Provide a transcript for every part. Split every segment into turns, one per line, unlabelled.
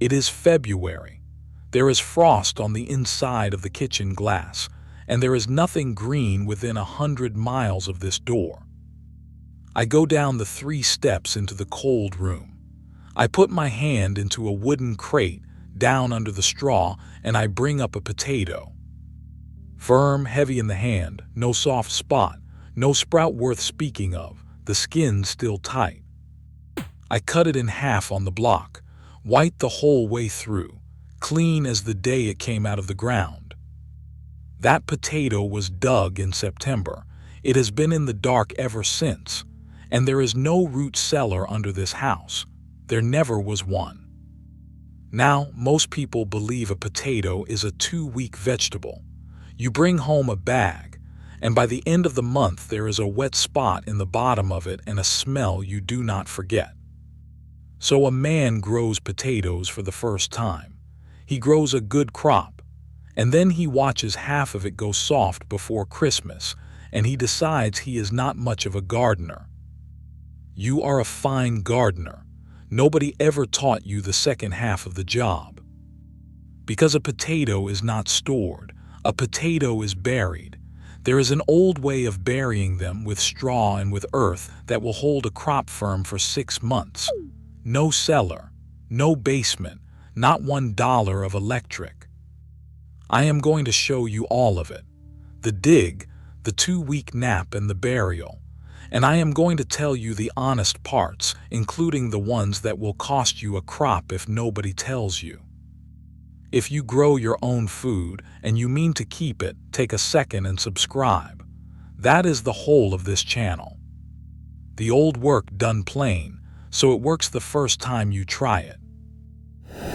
It is February. There is frost on the inside of the kitchen glass, and there is nothing green within 100 miles of this door. I go down the 3 steps into the cold room. I put my hand into a wooden crate down under the straw, and I bring up a potato. Firm, heavy in the hand, no soft spot, no sprout worth speaking of, the skin still tight. I cut it in half on the block, white the whole way through, clean as the day it came out of the ground. That potato was dug in September. It has been in the dark ever since, and there is no root cellar under this house. There never was one. Now, most people believe a potato is a 2-week vegetable. You bring home a bag, and by the end of the month there is a wet spot in the bottom of it and a smell you do not forget. So a man grows potatoes for the first time. He grows a good crop, and then he watches half of it go soft before Christmas, and he decides he is not much of a gardener. You are a fine gardener. Nobody ever taught you the second half of the job. Because a potato is not stored, a potato is buried. There is an old way of burying them with straw and with earth that will hold a crop firm for 6 months. No cellar, no basement, not $1 of electric. I am going to show you all of it. The dig, the 2-week nap, and the burial. And I am going to tell you the honest parts, including the ones that will cost you a crop if nobody tells you. If you grow your own food and you mean to keep it, take a second and subscribe. That is the whole of this channel. The old work done plain, so it works the first time you try it.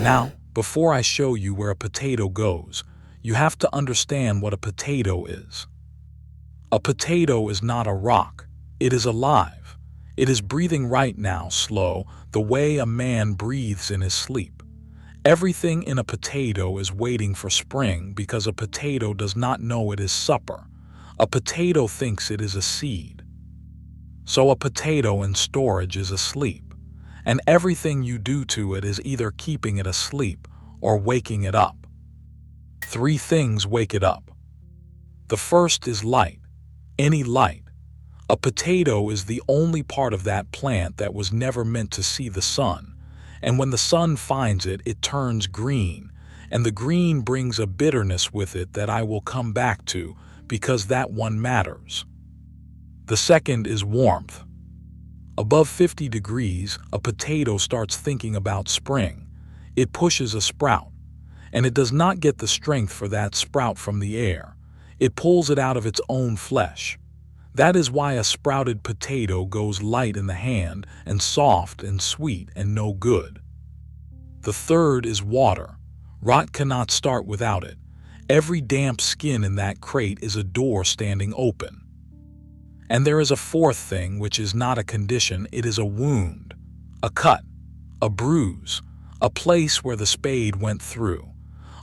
Now, before I show you where a potato goes, you have to understand what a potato is. A potato is not a rock. It is alive. It is breathing right now, slow, the way a man breathes in his sleep. Everything in a potato is waiting for spring because a potato does not know it is supper. A potato thinks it is a seed. So a potato in storage is asleep, and everything you do to it is either keeping it asleep or waking it up. 3 things wake it up. The first is light. Any light. A potato is the only part of that plant that was never meant to see the sun, and when the sun finds it, it turns green, and the green brings a bitterness with it that I will come back to because that one matters. The second is warmth. Above 50 degrees, a potato starts thinking about spring. It pushes a sprout, and it does not get the strength for that sprout from the air. It pulls it out of its own flesh. That is why a sprouted potato goes light in the hand and soft and sweet and no good. The third is water. Rot cannot start without it. Every damp skin in that crate is a door standing open. And there is a fourth thing, which is not a condition, it is a wound, a cut, a bruise, a place where the spade went through.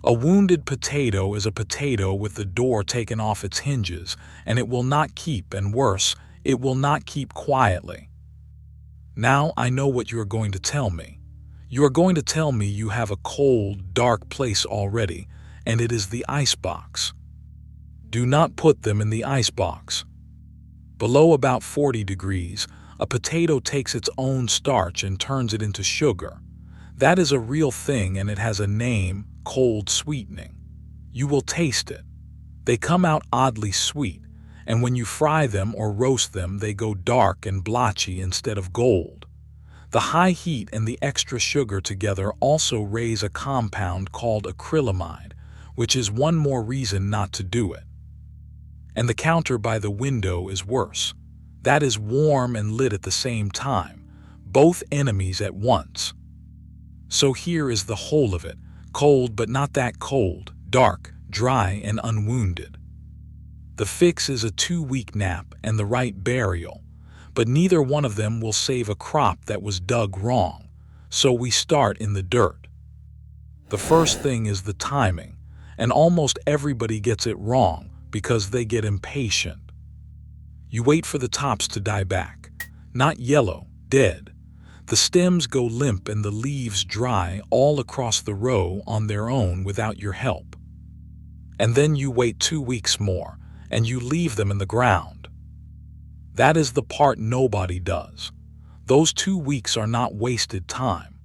A wounded potato is a potato with the door taken off its hinges, and it will not keep, and worse, it will not keep quietly. Now I know what you are going to tell me. You are going to tell me you have a cold, dark place already, and it is the icebox. Do not put them in the icebox. Below about 40 degrees, a potato takes its own starch and turns it into sugar. That is a real thing, and it has a name, cold sweetening. You will taste it. They come out oddly sweet, and when you fry them or roast them, they go dark and blotchy instead of gold. The high heat and the extra sugar together also raise a compound called acrylamide, which is one more reason not to do it. And the counter by the window is worse. That is warm and lit at the same time, both enemies at once. So here is the whole of it, cold but not that cold, dark, dry, and unwounded. The fix is a 2-week nap and the right burial, but neither one of them will save a crop that was dug wrong, so we start in the dirt. The first thing is the timing, and almost everybody gets it wrong because they get impatient. You wait for the tops to die back, not yellow, dead. The stems go limp and the leaves dry all across the row on their own without your help. And then you wait 2 weeks more, and you leave them in the ground. That is the part nobody does. Those 2 weeks are not wasted time.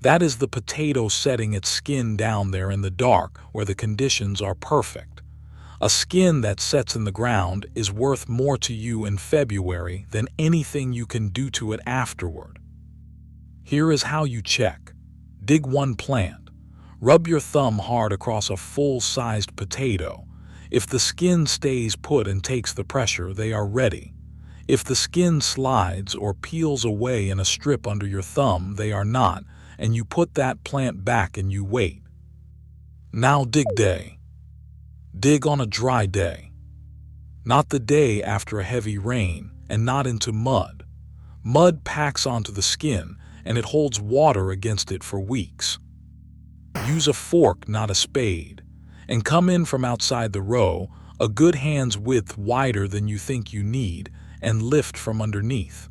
That is the potato setting its skin down there in the dark where the conditions are perfect. A skin that sets in the ground is worth more to you in February than anything you can do to it afterward. Here is how you check. Dig one plant. Rub your thumb hard across a full-sized potato. If the skin stays put and takes the pressure, they are ready. If the skin slides or peels away in a strip under your thumb, they are not, and you put that plant back and you wait. Now dig day. Dig on a dry day. Not the day after a heavy rain, and not into mud. Mud packs onto the skin, and it holds water against it for weeks. Use a fork, not a spade, and come in from outside the row, a good hand's width wider than you think you need, and lift from underneath.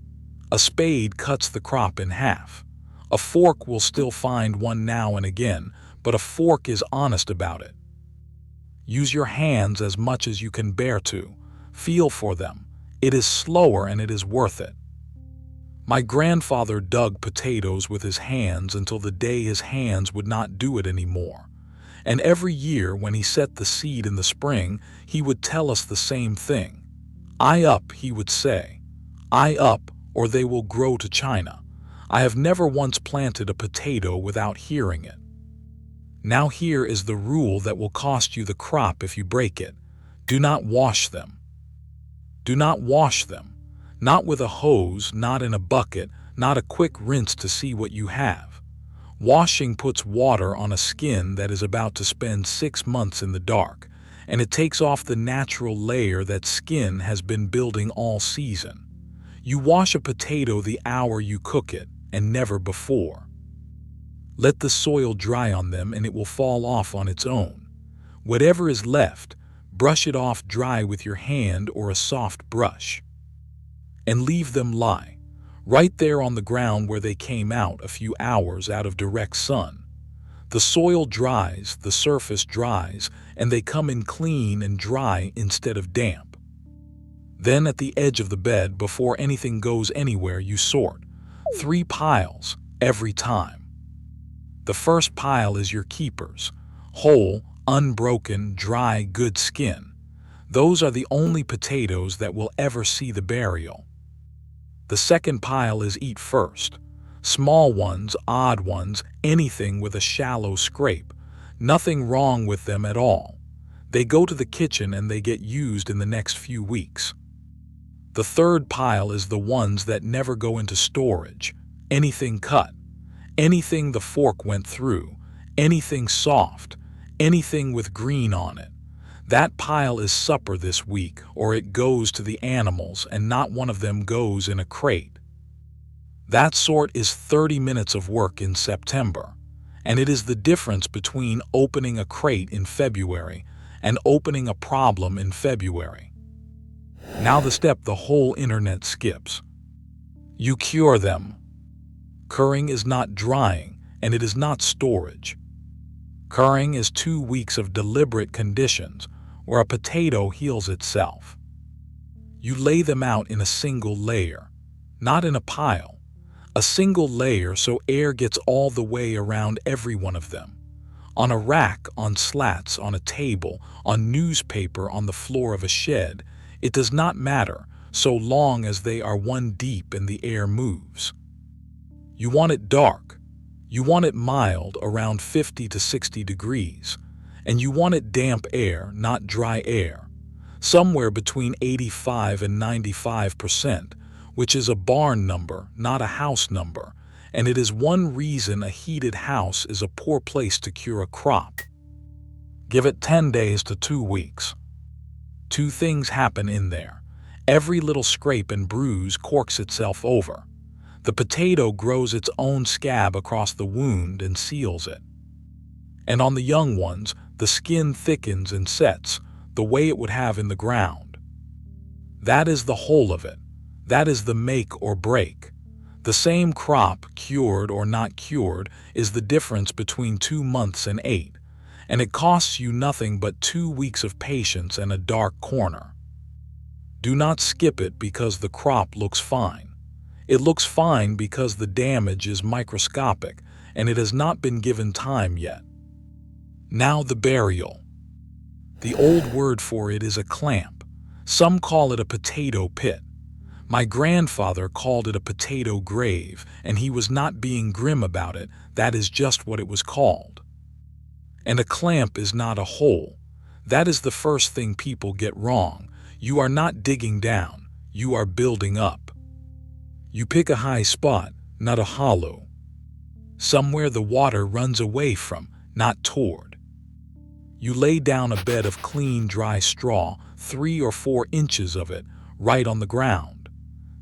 A spade cuts the crop in half. A fork will still find one now and again, but a fork is honest about it. Use your hands as much as you can bear to. Feel for them. It is slower and it is worth it. My grandfather dug potatoes with his hands until the day his hands would not do it anymore. And every year when he set the seed in the spring, he would tell us the same thing. "Eye up," he would say. "Eye up, or they will grow to China." I have never once planted a potato without hearing it. Now here is the rule that will cost you the crop if you break it. Do not wash them. Do not wash them. Not with a hose, not in a bucket, not a quick rinse to see what you have. Washing puts water on a skin that is about to spend 6 months in the dark, and it takes off the natural layer that skin has been building all season. You wash a potato the hour you cook it, and never before. Let the soil dry on them and it will fall off on its own. Whatever is left, brush it off dry with your hand or a soft brush. And leave them lie, right there on the ground where they came out a few hours out of direct sun. The soil dries, the surface dries, and they come in clean and dry instead of damp. Then at the edge of the bed, before anything goes anywhere, you sort. 3 piles, every time. The first pile is your keepers. Whole, unbroken, dry, good skin. Those are the only potatoes that will ever see the burial. The second pile is eat first. Small ones, odd ones, anything with a shallow scrape. Nothing wrong with them at all. They go to the kitchen and they get used in the next few weeks. The third pile is the ones that never go into storage. Anything cut. Anything the fork went through. Anything soft. Anything with green on it. That pile is supper this week, or it goes to the animals, and not one of them goes in a crate. That sort is 30 minutes of work in September, and it is the difference between opening a crate in February and opening a problem in February. Now the step the whole internet skips. You cure them. Curing is not drying, and it is not storage. Curing is 2 weeks of deliberate conditions where a potato heals itself. You lay them out in a single layer, not in a pile. A single layer so air gets all the way around every one of them. On a rack, on slats, on a table, on newspaper, on the floor of a shed, it does not matter so long as they are one deep and the air moves. You want it dark. You want it mild, around 50 to 60 degrees. And you want it damp air, not dry air. Somewhere between 85 and 95%, which is a barn number, not a house number. And it is one reason a heated house is a poor place to cure a crop. Give it 10 days to 2 weeks. 2 things happen in there. Every little scrape and bruise corks itself over. The potato grows its own scab across the wound and seals it. And on the young ones, the skin thickens and sets, the way it would have in the ground. That is the whole of it. That is the make or break. The same crop, cured or not cured, is the difference between 2 months and 8, and it costs you nothing but 2 weeks of patience and a dark corner. Do not skip it because the crop looks fine. It looks fine because the damage is microscopic and it has not been given time yet. Now the burial. The old word for it is a clamp. Some call it a potato pit. My grandfather called it a potato grave, and he was not being grim about it. That is just what it was called. And a clamp is not a hole. That is the first thing people get wrong. You are not digging down, you are building up. You pick a high spot, not a hollow. Somewhere the water runs away from, not toward. You lay down a bed of clean, dry straw, 3 or 4 inches of it, right on the ground.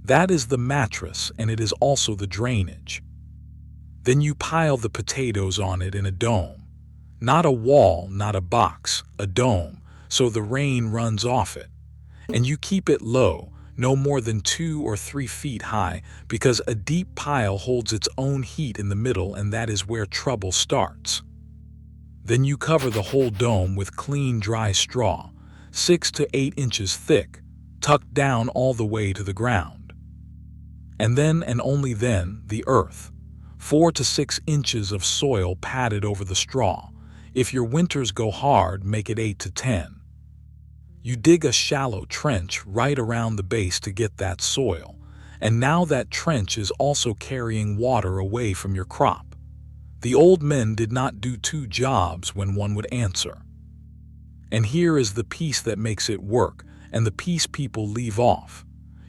That is the mattress, and it is also the drainage. Then you pile the potatoes on it in a dome. Not a wall, not a box, a dome, so the rain runs off it. And you keep it low, no more than 2 or 3 feet high, because a deep pile holds its own heat in the middle, and that is where trouble starts. Then you cover the whole dome with clean, dry straw, 6 to 8 inches thick, tucked down all the way to the ground. And then, and only then, the earth. 4 to 6 inches of soil padded over the straw. If your winters go hard, make it 8 to 10. You dig a shallow trench right around the base to get that soil, and now that trench is also carrying water away from your crop. The old men did not do 2 jobs when one would answer. And here is the piece that makes it work, and the piece people leave off.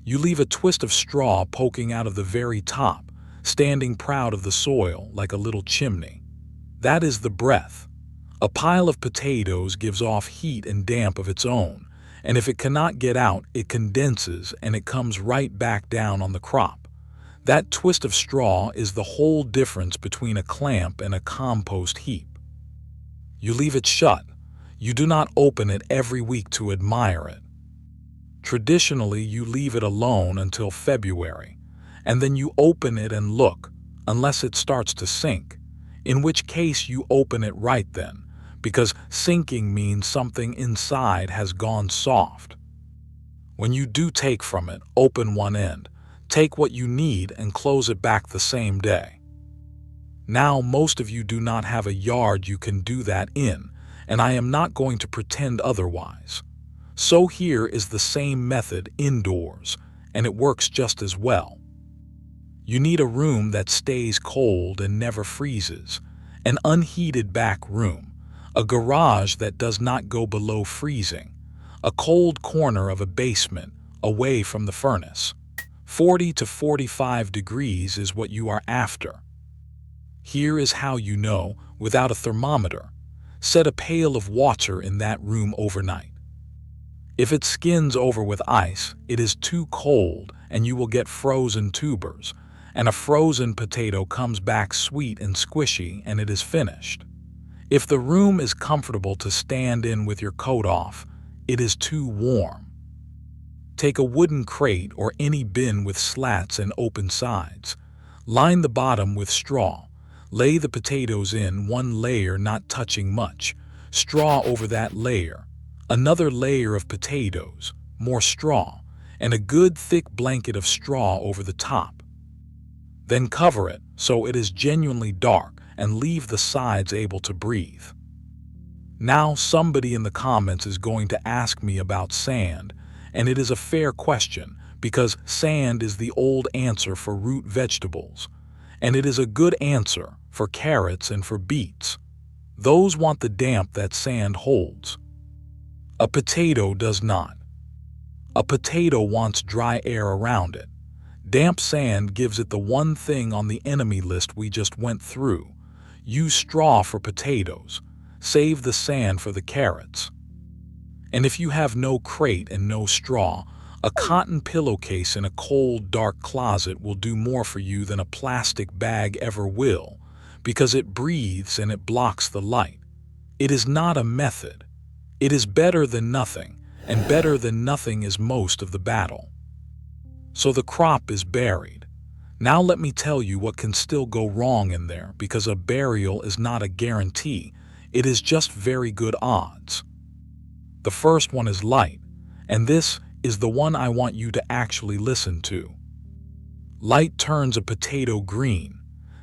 You leave a twist of straw poking out of the very top, standing proud of the soil like a little chimney. That is the breath. A pile of potatoes gives off heat and damp of its own, and if it cannot get out, it condenses and it comes right back down on the crop. That twist of straw is the whole difference between a clamp and a compost heap. You leave it shut. You do not open it every week to admire it. Traditionally, you leave it alone until February, and then you open it and look, unless it starts to sink, in which case you open it right then, because sinking means something inside has gone soft. When you do take from it, open one end, take what you need and close it back the same day. Now, most of you do not have a yard you can do that in, and I am not going to pretend otherwise. So here is the same method indoors, and it works just as well. You need a room that stays cold and never freezes, an unheated back room, a garage that does not go below freezing, a cold corner of a basement away from the furnace. 40 to 45 degrees is what you are after. Here is how you know without a thermometer. Set a pail of water in that room overnight. If it skins over with ice, it is too cold and you will get frozen tubers, and a frozen potato comes back sweet and squishy and it is finished. If the room is comfortable to stand in with your coat off, it is too warm. Take a wooden crate or any bin with slats and open sides. Line the bottom with straw. Lay the potatoes in one layer, not touching much. Straw over that layer. Another layer of potatoes, more straw, and a good thick blanket of straw over the top. Then cover it so it is genuinely dark and leave the sides able to breathe. Now somebody in the comments is going to ask me about sand, and it is a fair question because sand is the old answer for root vegetables, and it is a good answer for carrots and for beets. Those want the damp that sand holds. A potato does not. A potato wants dry air around it. Damp sand gives it the one thing on the enemy list we just went through. Use straw for potatoes. Save the sand for the carrots. And if you have no crate and no straw, a cotton pillowcase in a cold, dark closet will do more for you than a plastic bag ever will, because it breathes and it blocks the light. It is not a method. It is better than nothing, and better than nothing is most of the battle. So the crop is buried. Now let me tell you what can still go wrong in there, because a burial is not a guarantee, it is just very good odds. The first one is light, and this is the one I want you to actually listen to. Light turns a potato green.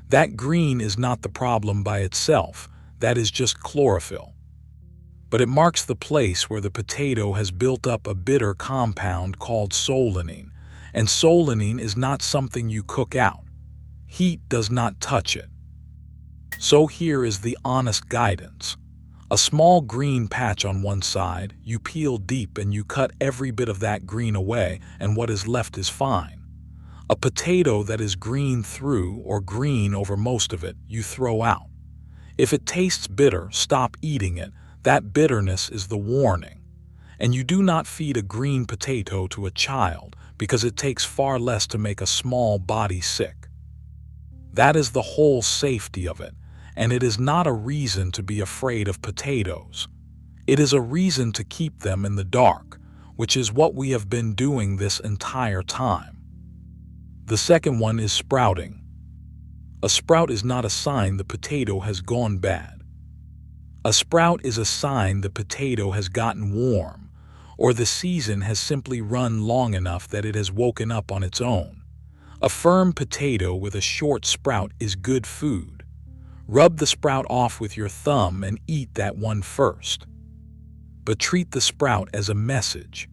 That green is not the problem by itself, that is just chlorophyll. But it marks the place where the potato has built up a bitter compound called solanine, and solanine is not something you cook out. Heat does not touch it. So here is the honest guidance. A small green patch on one side, you peel deep and you cut every bit of that green away, and what is left is fine. A potato that is green through or green over most of it, you throw out. If it tastes bitter, stop eating it. That bitterness is the warning. And you do not feed a green potato to a child, because it takes far less to make a small body sick. That is the whole safety of it, and it is not a reason to be afraid of potatoes. It is a reason to keep them in the dark, which is what we have been doing this entire time. The second one is sprouting. A sprout is not a sign the potato has gone bad. A sprout is a sign the potato has gotten warm, or the season has simply run long enough that it has woken up on its own. A firm potato with a short sprout is good food. Rub the sprout off with your thumb and eat that one first. But treat the sprout as a message.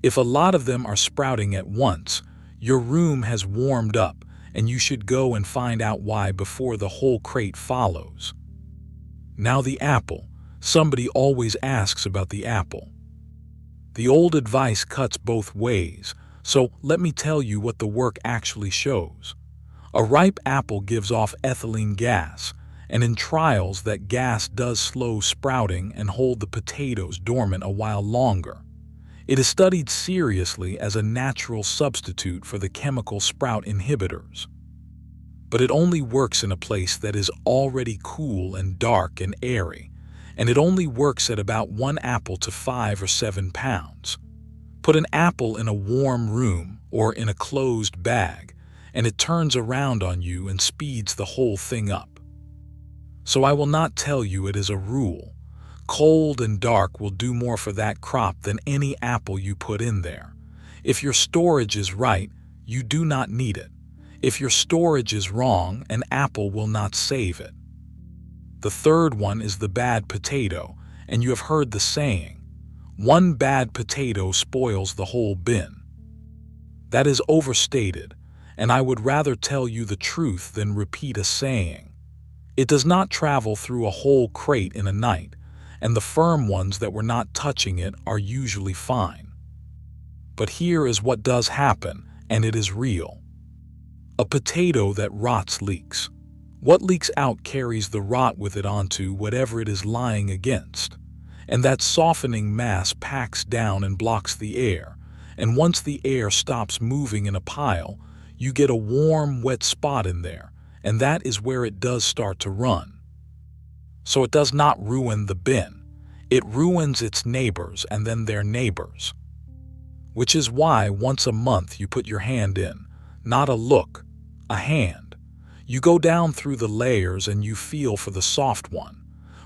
If a lot of them are sprouting at once, your room has warmed up, and you should go and find out why before the whole crate follows. Now the apple. Somebody always asks about the apple. The old advice cuts both ways, so let me tell you what the work actually shows. A ripe apple gives off ethylene gas, and in trials that gas does slow sprouting and hold the potatoes dormant a while longer. It is studied seriously as a natural substitute for the chemical sprout inhibitors. But it only works in a place that is already cool and dark and airy, and it only works at about 1 apple to 5 or 7 pounds. Put an apple in a warm room or in a closed bag, and it turns around on you and speeds the whole thing up. So I will not tell you it is a rule. Cold and dark will do more for that crop than any apple you put in there. If your storage is right, you do not need it. If your storage is wrong, an apple will not save it. The third one is the bad potato, and you have heard the saying, one bad potato spoils the whole bin. That is overstated, and I would rather tell you the truth than repeat a saying. It does not travel through a whole crate in a night, and the firm ones that were not touching it are usually fine. But here is what does happen, and it is real. A potato that rots leaks. What leaks out carries the rot with it onto whatever it is lying against, and that softening mass packs down and blocks the air, and once the air stops moving in a pile, you get a warm, wet spot in there, and that is where it does start to run. So it does not ruin the bin. It ruins its neighbors and then their neighbors. Which is why once a month you put your hand in, not a look, a hand. You go down through the layers and you feel for the soft one.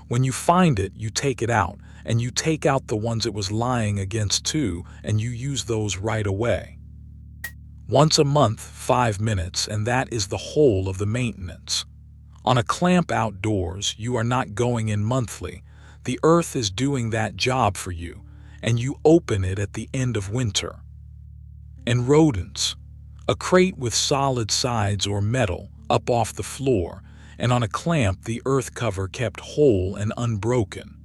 When you find it, you take it out, and you take out the ones it was lying against too, and you use those right away. Once a month, 5 minutes, and that is the whole of the maintenance. On a clamp outdoors, you are not going in monthly. The earth is doing that job for you, and you open it at the end of winter. And rodents. A crate with solid sides or metal up off the floor, and on a clamp the earth cover kept whole and unbroken.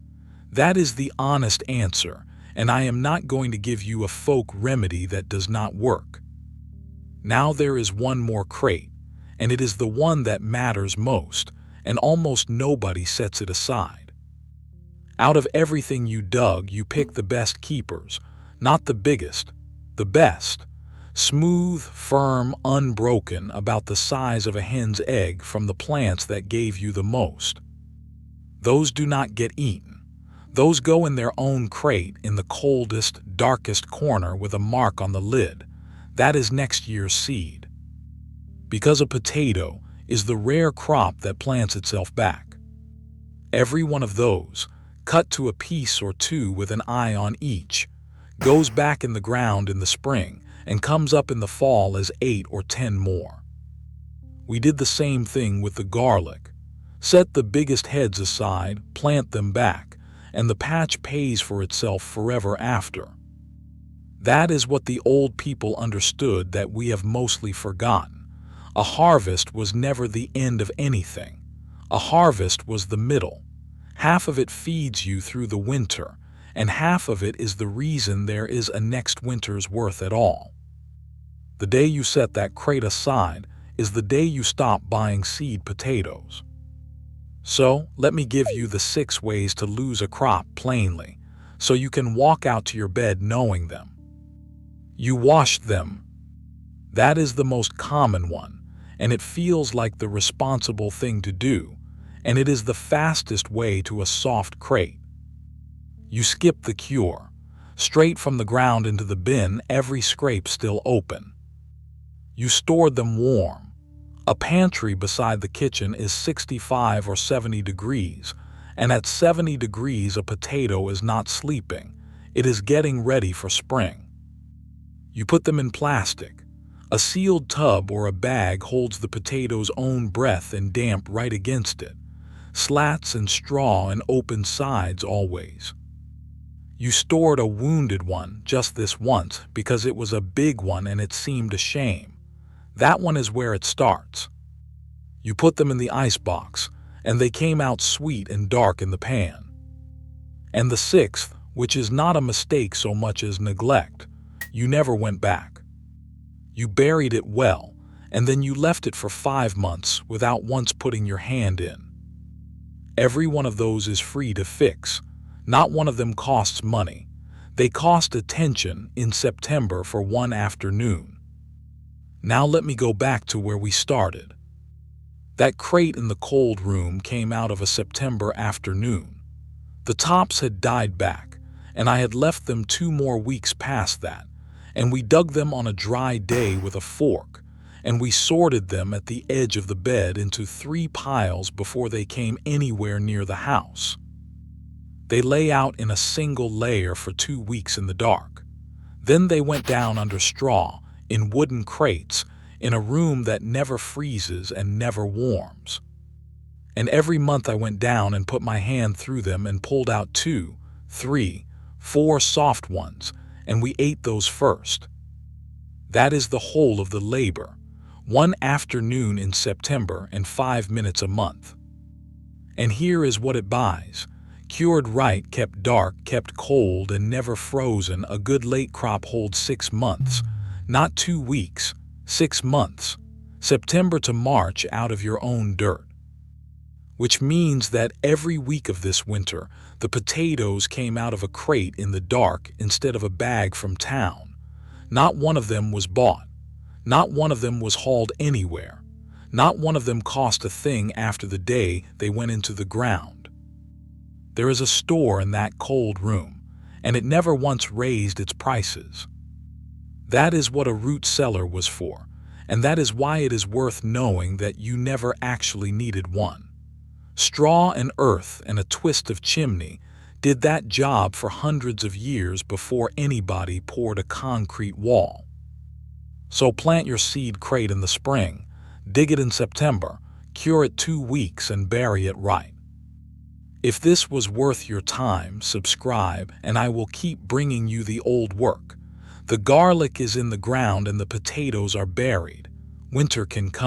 That is the honest answer, and I am not going to give you a folk remedy that does not work. Now there is one more crate, and it is the one that matters most, and almost nobody sets it aside. Out of everything you dug, you pick the best keepers, not the biggest, the best. Smooth, firm, unbroken, about the size of a hen's egg from the plants that gave you the most. Those do not get eaten. Those go in their own crate in the coldest, darkest corner with a mark on the lid. That is next year's seed. Because a potato is the rare crop that plants itself back. Every one of those, cut to a piece or two with an eye on each, goes back in the ground in the spring and comes up in the fall as 8 or 10 more. We did the same thing with the garlic. Set the biggest heads aside, plant them back, and the patch pays for itself forever after. That is what the old people understood that we have mostly forgotten. A harvest was never the end of anything. A harvest was the middle. Half of it feeds you through the winter, and half of it is the reason there is a next winter's worth at all. The day you set that crate aside is the day you stop buying seed potatoes. So, let me give you the 6 ways to lose a crop plainly, so you can walk out to your bed knowing them. You washed them. That is the most common one, and it feels like the responsible thing to do, and it is the fastest way to a soft crate. You skip the cure. Straight from the ground into the bin, every scrape still open. You stored them warm. A pantry beside the kitchen is 65 or 70 degrees, and at 70 degrees a potato is not sleeping. It is getting ready for spring. You put them in plastic. A sealed tub or a bag holds the potato's own breath and damp right against it. Slats and straw and open sides always. You stored a wounded one just this once because it was a big one and it seemed a shame. That one is where it starts. You put them in the icebox, and they came out sweet and dark in the pan. And the 6th, which is not a mistake so much as neglect, you never went back. You buried it well, and then you left it for 5 months without once putting your hand in. Every one of those is free to fix. Not one of them costs money. They cost attention in September for one afternoon. Now let me go back to where we started. That crate in the cold room came out of a September afternoon. The tops had died back, and I had left them 2 more weeks past that, and we dug them on a dry day with a fork, and we sorted them at the edge of the bed into 3 piles before they came anywhere near the house. They lay out in a single layer for 2 weeks in the dark. Then they went down under straw, in wooden crates, in a room that never freezes and never warms. And every month I went down and put my hand through them and pulled out 2, 3, 4 soft ones, and we ate those first. That is the whole of the labor. 1 afternoon in September and 5 minutes a month. And here is what it buys. Cured right, kept dark, kept cold, and never frozen, a good late crop holds 6 months. Not 2 weeks, 6 months, September to March out of your own dirt. Which means that every week of this winter, the potatoes came out of a crate in the dark instead of a bag from town. Not one of them was bought. Not one of them was hauled anywhere. Not one of them cost a thing after the day they went into the ground. There is a store in that cold room, and it never once raised its prices. That is what a root cellar was for, and that is why it is worth knowing that you never actually needed one. Straw and earth and a twist of chimney did that job for hundreds of years before anybody poured a concrete wall. So plant your seed crate in the spring, dig it in September, cure it 2 weeks, and bury it right. If this was worth your time, subscribe, and I will keep bringing you the old work. The garlic is in the ground and the potatoes are buried. Winter can come.